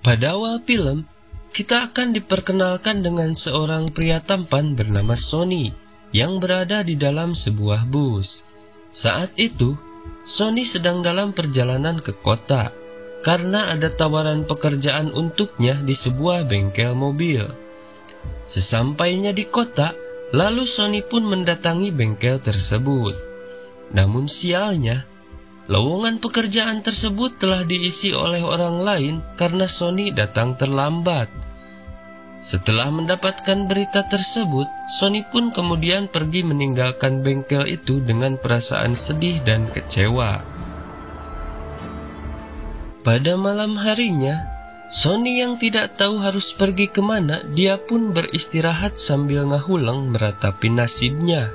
Pada awal film, kita akan diperkenalkan dengan seorang pria tampan bernama Sonny yang berada di dalam sebuah bus. Saat itu, Sonny sedang dalam perjalanan ke kota karena ada tawaran pekerjaan untuknya di sebuah bengkel mobil. Sesampainya di kota, lalu Sonny pun mendatangi bengkel tersebut. Namun sialnya, lowongan pekerjaan tersebut telah diisi oleh orang lain karena Sonny datang terlambat. Setelah mendapatkan berita tersebut, Sonny pun kemudian pergi meninggalkan bengkel itu dengan perasaan sedih dan kecewa. Pada malam harinya, Sonny yang tidak tahu harus pergi kemana, dia pun beristirahat sambil ngahulang meratapi nasibnya.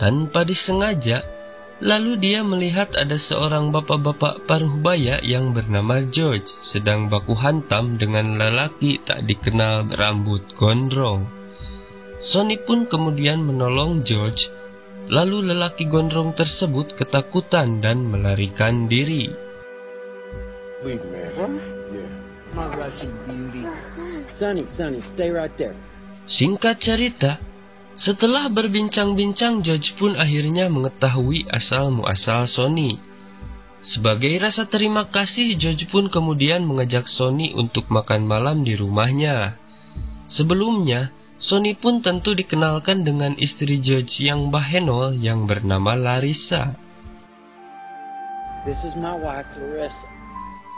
Tanpa disengaja, lalu dia melihat ada seorang bapak-bapak paruh baya yang bernama George sedang baku hantam dengan lelaki tak dikenal berambut gondrong. Sonny pun kemudian menolong George, lalu lelaki gondrong tersebut ketakutan dan melarikan diri. Please, man. Yeah. My Russian beauty. Sonny, stay right there. Singkat cerita, setelah berbincang-bincang, George pun akhirnya mengetahui asal-muasal Sonny. Sebagai rasa terima kasih, George pun kemudian mengajak Sonny untuk makan malam di rumahnya. Sebelumnya, Sonny pun tentu dikenalkan dengan istri George yang bahenol yang bernama Larissa. This is my wife, Larissa.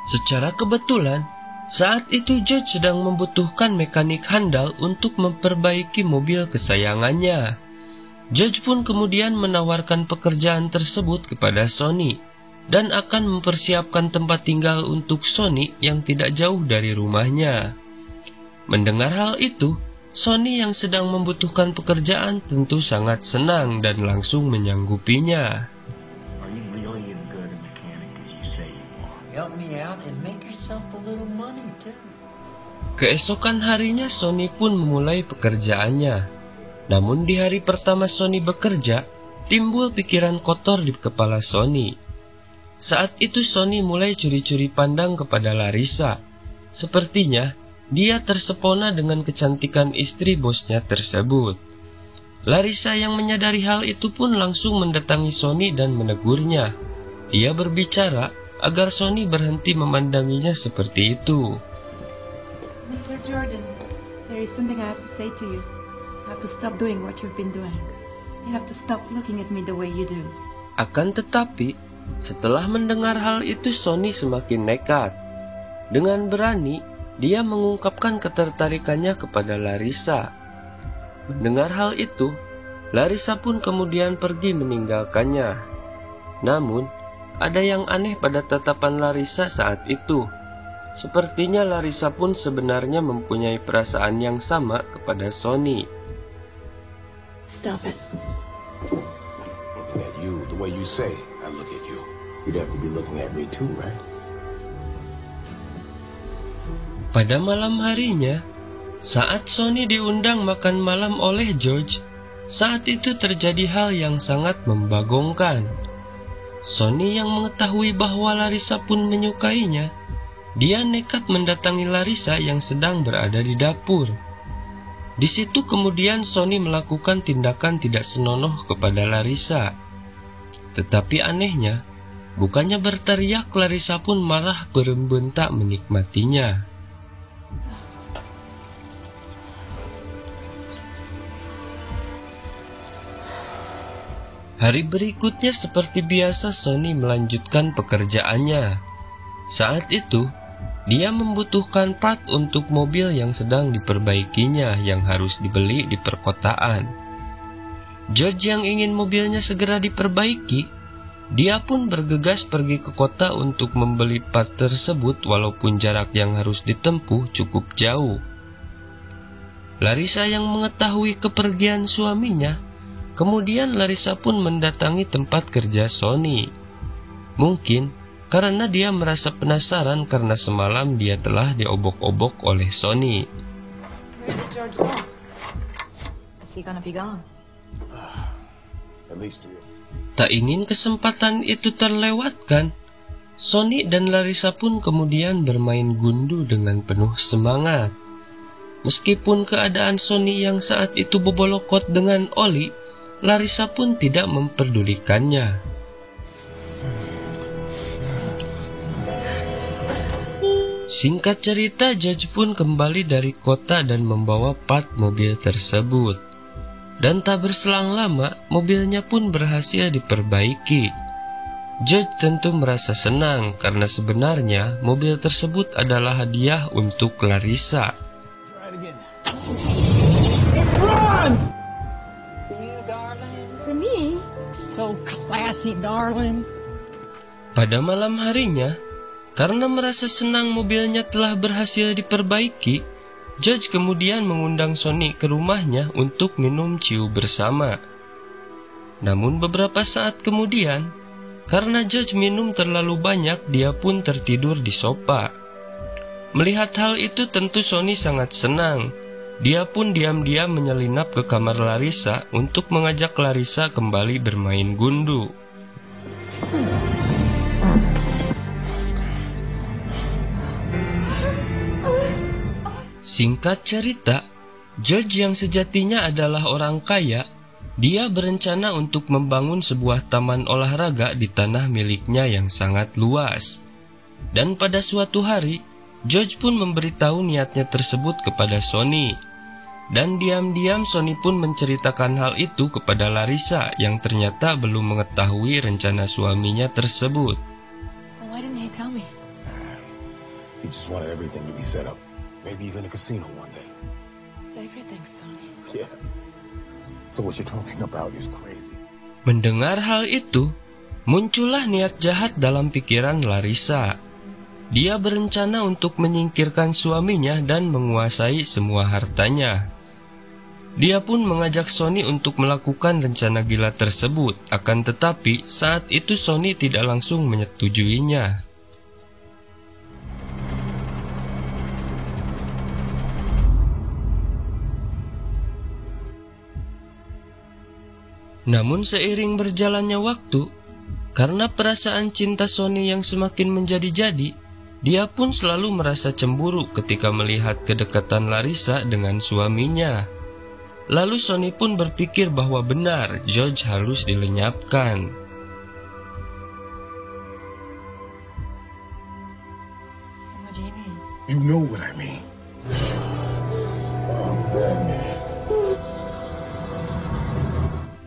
Secara kebetulan, saat itu George sedang membutuhkan mekanik handal untuk memperbaiki mobil kesayangannya. George pun kemudian menawarkan pekerjaan tersebut kepada Sonny dan akan mempersiapkan tempat tinggal untuk Sonny yang tidak jauh dari rumahnya. Mendengar hal itu, Sonny yang sedang membutuhkan pekerjaan tentu sangat senang dan langsung menyanggupinya. Keesokan harinya Sonny pun memulai pekerjaannya. Namun di hari pertama Sonny bekerja, timbul pikiran kotor di kepala Sonny. Saat itu Sonny mulai curi-curi pandang kepada Larissa. Sepertinya dia tersepona dengan kecantikan istri bosnya tersebut. Larissa yang menyadari hal itu pun langsung mendatangi Sonny dan menegurnya. Dia berbicara agar Sonny berhenti memandanginya seperti itu. Mr. Jordan, there is something I have to say to you. You have to stop doing what you've been doing. You have to stop looking at me the way you do. Akan tetapi, setelah mendengar hal itu Sonny semakin nekat. Dengan berani, dia mengungkapkan ketertarikannya kepada Larissa. Mendengar hal itu, Larissa pun kemudian pergi meninggalkannya. Namun, ada yang aneh pada tatapan Larissa saat itu. Sepertinya Larissa pun sebenarnya mempunyai perasaan yang sama kepada Sonny. Stop it. Looking at you, the way you say, I look at you. You'd have to be looking at me too, right? Pada malam harinya, saat Sonny diundang makan malam oleh George, saat itu terjadi hal yang sangat membagongkan. Sonny yang mengetahui bahwa Larissa pun menyukainya, dia nekat mendatangi Larissa yang sedang berada di dapur. Di situ kemudian Sonny melakukan tindakan tidak senonoh kepada Larissa. Tetapi anehnya, bukannya berteriak, Larissa pun malah berembentak menikmatinya. Hari berikutnya seperti biasa Sonny melanjutkan pekerjaannya. Saat itu, dia membutuhkan part untuk mobil yang sedang diperbaikinya yang harus dibeli di perkotaan. George yang ingin mobilnya segera diperbaiki, dia pun bergegas pergi ke kota untuk membeli part tersebut walaupun jarak yang harus ditempuh cukup jauh. Larissa yang mengetahui kepergian suaminya, kemudian Larissa pun mendatangi tempat kerja Sonny. Mungkin karena dia merasa penasaran karena semalam dia telah diobok-obok oleh Sonny. Where did George go? Is he gonna be gone? At least 3. Tak ingin kesempatan itu terlewatkan, Sonny dan Larissa pun kemudian bermain gundu dengan penuh semangat. Meskipun keadaan Sonny yang saat itu bobolokot dengan Oli, Larissa pun tidak memperdulikannya. Singkat cerita, George pun kembali dari kota dan membawa part mobil tersebut. Dan tak berselang lama, mobilnya pun berhasil diperbaiki. George tentu merasa senang karena sebenarnya mobil tersebut adalah hadiah untuk Larissa. Pada malam harinya, karena merasa senang mobilnya telah berhasil diperbaiki, George kemudian mengundang Sonny ke rumahnya untuk minum ciu bersama. Namun beberapa saat kemudian, karena George minum terlalu banyak, dia pun tertidur di sofa. Melihat hal itu tentu Sonny sangat senang. Dia pun diam-diam menyelinap ke kamar Larissa untuk mengajak Larissa kembali bermain gundu. Singkat cerita, George yang sejatinya adalah orang kaya, dia berencana untuk membangun sebuah taman olahraga di tanah miliknya yang sangat luas. Dan pada suatu hari, George pun memberitahu niatnya tersebut kepada Sonny. Dan diam-diam Sonny pun menceritakan hal itu kepada Larissa yang ternyata belum mengetahui rencana suaminya tersebut. Why didn't he tell me? He just wanted everything to be set up. Maybe even a casino one day. Everything, Sonny. Yeah. So what you're talking about is crazy. Mendengar hal itu, muncullah niat jahat dalam pikiran Larissa. Dia berencana untuk menyingkirkan suaminya dan menguasai semua hartanya. Dia pun mengajak Sonny untuk melakukan rencana gila tersebut, akan tetapi saat itu Sonny tidak langsung menyetujuinya. Namun seiring berjalannya waktu, karena perasaan cinta Sonny yang semakin menjadi-jadi, dia pun selalu merasa cemburu ketika melihat kedekatan Larissa dengan suaminya. Lalu Sonny pun berpikir bahwa benar George harus dilenyapkan. What do you mean? You know what I mean. Oh, Batman.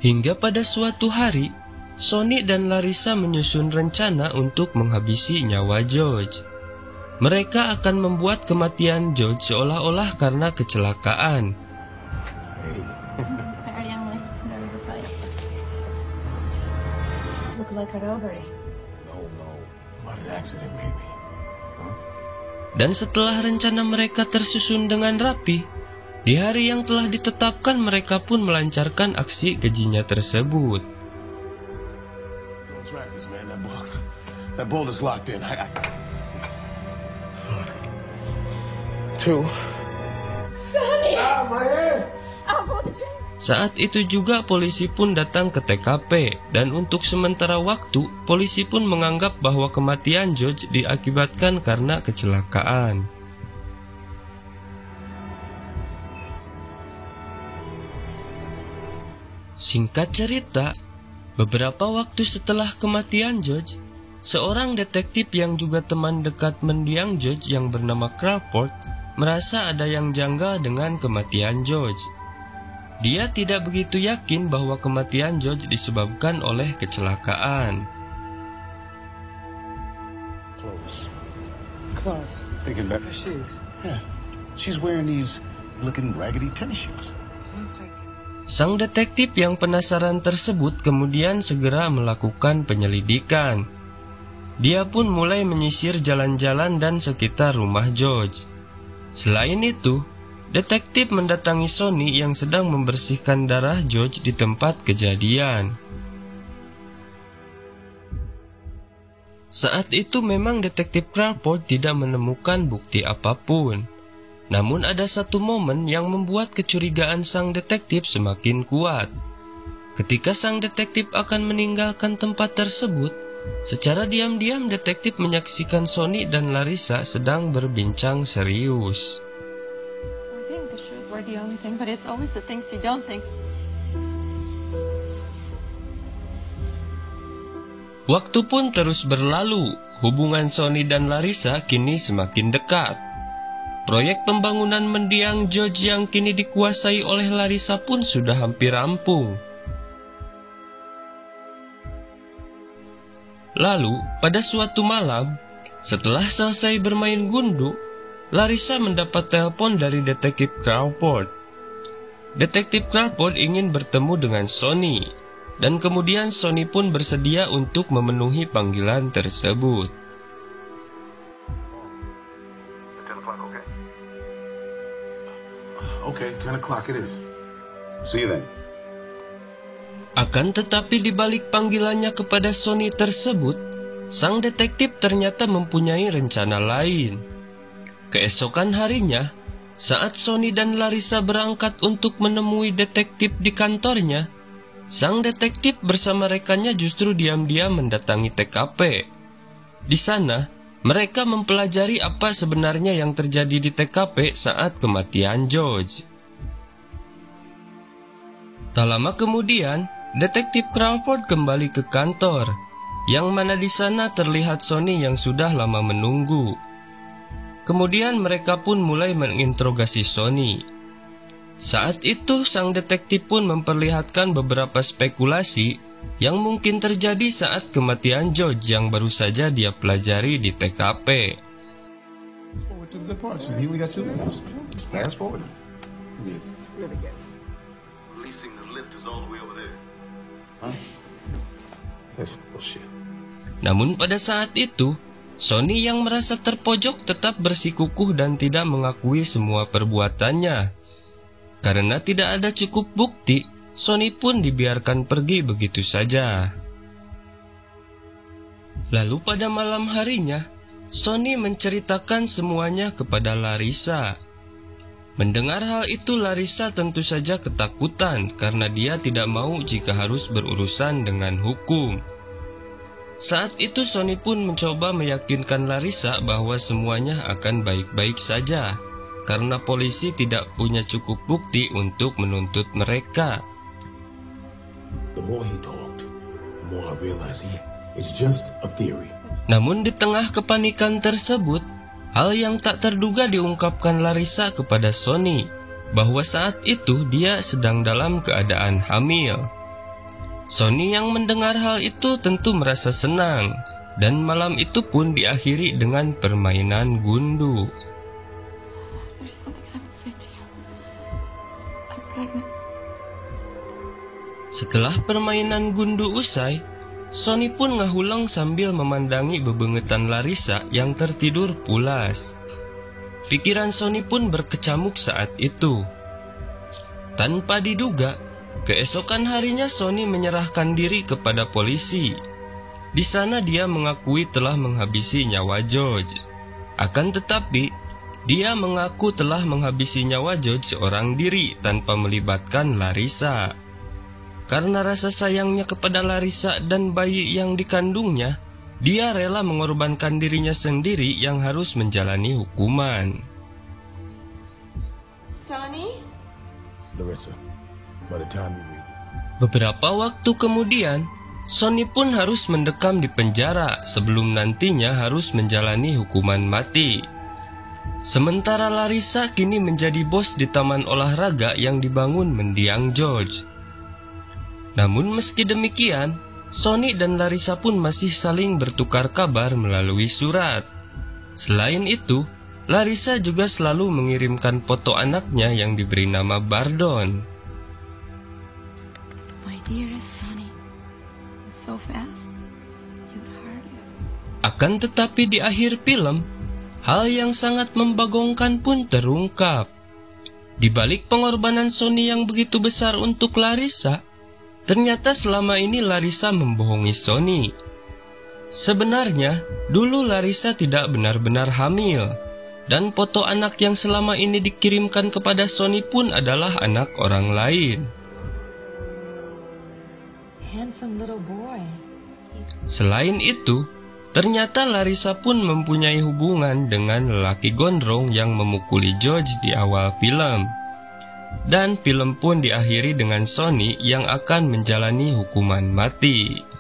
Hingga pada suatu hari, Sonny dan Larissa menyusun rencana untuk menghabisi nyawa George. Mereka akan membuat kematian George seolah-olah karena kecelakaan. Look like a robbery. No. Not an accident, maybe. Huh? Dan setelah rencana mereka tersusun dengan rapi, di hari yang telah ditetapkan mereka pun melancarkan aksi kejinya tersebut. Don't track this, man. That bolt is locked in. Two. My head. Saat itu juga polisi pun datang ke TKP, dan untuk sementara waktu, polisi pun menganggap bahwa kematian George diakibatkan karena kecelakaan. Singkat cerita, beberapa waktu setelah kematian George, seorang detektif yang juga teman dekat mendiang George yang bernama Crawford merasa ada yang janggal dengan kematian George. Dia tidak begitu yakin bahwa kematian George disebabkan oleh kecelakaan. Clothes. Thinking about her shoes. Yeah. She's wearing these looking raggedy tennis shoes. Sang detektif yang penasaran tersebut kemudian segera melakukan penyelidikan. Dia pun mulai menyisir jalan-jalan dan sekitar rumah George. Selain itu, detektif mendatangi Sonny yang sedang membersihkan darah George di tempat kejadian. Saat itu memang detektif Crawford tidak menemukan bukti apapun. Namun ada satu momen yang membuat kecurigaan sang detektif semakin kuat. Ketika sang detektif akan meninggalkan tempat tersebut, Secara diam-diam detektif menyaksikan Sonny dan Larissa sedang berbincang serius. I think the shoes were the only thing, but it's always the things you don't think. Waktu pun terus berlalu, hubungan Sonny dan Larissa kini semakin dekat. Proyek pembangunan mendiang George yang kini dikuasai oleh Larissa pun sudah hampir rampung. Lalu, pada suatu malam, setelah selesai bermain gundu, Larissa mendapat telepon dari Detektif Crawford. Detektif Crawford ingin bertemu dengan Sonny, dan kemudian Sonny pun bersedia untuk memenuhi panggilan tersebut. 10 o'clock, okay? Okay, 10 o'clock it is. See you then. Akan tetapi di balik panggilannya kepada Sonny tersebut, sang detektif ternyata mempunyai rencana lain. Keesokan harinya, saat Sonny dan Larissa berangkat untuk menemui detektif di kantornya, sang detektif bersama rekannya justru diam-diam mendatangi TKP. Di sana, mereka mempelajari apa sebenarnya yang terjadi di TKP saat kematian George. Tak lama kemudian, Detektif Crawford kembali ke kantor, yang mana di sana terlihat Sonny yang sudah lama menunggu. Kemudian mereka pun mulai menginterogasi Sonny. Saat itu sang detektif pun memperlihatkan beberapa spekulasi yang mungkin terjadi saat kematian George yang baru saja dia pelajari di TKP. Forward to the parts. Here we got 2 minutes. Fast forward. Yes. Leasing the lift is all the way over there. Huh? That's bullshit. Namun pada saat itu, Sonny yang merasa terpojok tetap bersikukuh dan tidak mengakui semua perbuatannya. Karena tidak ada cukup bukti, Sonny pun dibiarkan pergi begitu saja. Lalu pada malam harinya, Sonny menceritakan semuanya kepada Larissa. Mendengar hal itu, Larissa tentu saja ketakutan karena dia tidak mau jika harus berurusan dengan hukum. Saat itu Sonny pun mencoba meyakinkan Larissa bahwa semuanya akan baik-baik saja, karena polisi tidak punya cukup bukti untuk menuntut mereka. The more he talked, the more I realized it's just a theory. Namun di tengah kepanikan tersebut, hal yang tak terduga diungkapkan Larissa kepada Sonny, bahwa saat itu dia sedang dalam keadaan hamil. Sonny yang mendengar hal itu tentu merasa senang, dan malam itu pun diakhiri dengan permainan gundu. There's something I have to say to you. I'm pregnant. Setelah permainan gundu usai, Sonny pun ngahulang sambil memandangi bebengetan Larissa yang tertidur pulas. Pikiran Sonny pun berkecamuk saat itu. Tanpa diduga, keesokan harinya Sonny menyerahkan diri kepada polisi. Di sana dia mengakui telah menghabisi nyawa George. Akan tetapi, dia mengaku telah menghabisi nyawa George seorang diri tanpa melibatkan Larissa. Karena rasa sayangnya kepada Larissa dan bayi yang dikandungnya, dia rela mengorbankan dirinya sendiri yang harus menjalani hukuman. Sonny? Larissa, by the time you read it. Beberapa waktu kemudian, Sonny pun harus mendekam di penjara sebelum nantinya harus menjalani hukuman mati. Sementara Larissa kini menjadi bos di taman olahraga yang dibangun mendiang George. Namun meski demikian, Sonny dan Larissa pun masih saling bertukar kabar melalui surat. Selain itu, Larissa juga selalu mengirimkan foto anaknya yang diberi nama Bardon. My dearest Sonny, you're so fast. You'd hardly... Akan tetapi di akhir film, hal yang sangat membagongkan pun terungkap. Di balik pengorbanan Sonny yang begitu besar untuk Larissa, ternyata selama ini Larissa membohongi Sonny. Sebenarnya, dulu Larissa tidak benar-benar hamil, dan foto anak yang selama ini dikirimkan kepada Sonny pun adalah anak orang lain. Handsome little boy. Selain itu, ternyata Larissa pun mempunyai hubungan dengan lelaki gondrong yang memukuli George di awal film. Dan film pun diakhiri dengan Sonny yang akan menjalani hukuman mati.